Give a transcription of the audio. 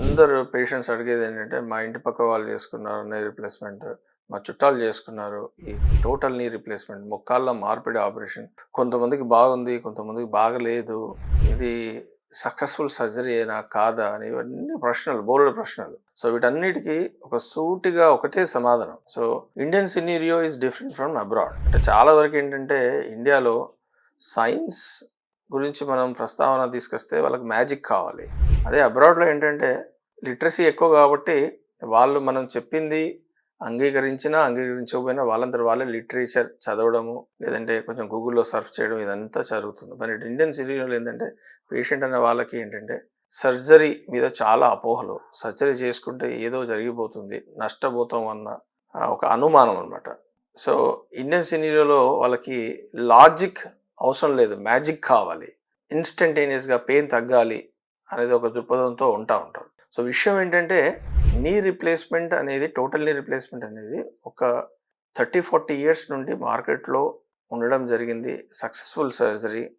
అందరూ పేషెంట్స్ అడిగేది ఏంటంటే, మా ఇంటి పక్క వాళ్ళు చేసుకున్నారు నీ రీప్లేస్‌మెంట్, మా చుట్టాలు చేసుకున్నారు ఈ టోటల్ నీ రీప్లేస్‌మెంట్, మోకాళ్ళ మార్పిడి ఆపరేషన్. కొంతమందికి బాగుంది, కొంతమందికి బాగలేదు. ఇది సక్సెస్‌ఫుల్ సర్జరీయేనా? కాదా? అని ఇవన్నీ ప్రశ్నలు, బోలెడు ప్రశ్నలు. సో, వీటన్నిటికి ఒక సూటిగా ఒకటే సమాధానం. So, Indian scenario is different from abroad. అంటే చాలా వరకేంటంటే, ఇండియాలో సైన్స్ గురించి మనం ప్రస్తావన తీసుకొస్తే వాళ్ళకి మ్యాజిక్ కావాలి. అదే అబ్రాడ్‌లో ఏంటంటే లిటరసీ ఎక్కువ కాబట్టి వాళ్ళు మనం చెప్పింది అంగీకరించినా, అంగీకరించకపోయినా వాళ్ళంతట వాళ్ళే లిటరేచర్ చదవడము, లేదంటే కొంచెం గూగుల్‌లో సెర్చ్ చేయడం ఇదంతా జరుగుతుంది. మరి ఇండియన్ సినారియోలో ఏందంటే పేషెంట్ అనే వాళ్ళకి ఏంటంటే సర్జరీ మీద చాలా అపోహలు. సర్జరీ చేసుకుంటే ఏదో జరిగిపోతుంది, నష్టపోతాం అన్న ఒక అనుమానం అనమాట. సో, ఇండియన్ సినారియోలో వాళ్ళకి లాజిక్ అవసరం లేదు. మ్యాజిక్ కావాలి. ఇన్‌స్టంటేనియస్‌గా పెయిన్ తగ్గాలి అనేది ఒక దృక్పథంతో ఉంటారు. సో, విషయం ఏంటంటే నీ రీప్లేస్‌మెంట్ అనేది టోటల్ నీ రీప్లేస్‌మెంట్ అనేది ఒక 30, 40 ఇయర్స్ నుండి మార్కెట్‌లో ఉండడం జరిగింది. Successful surgery.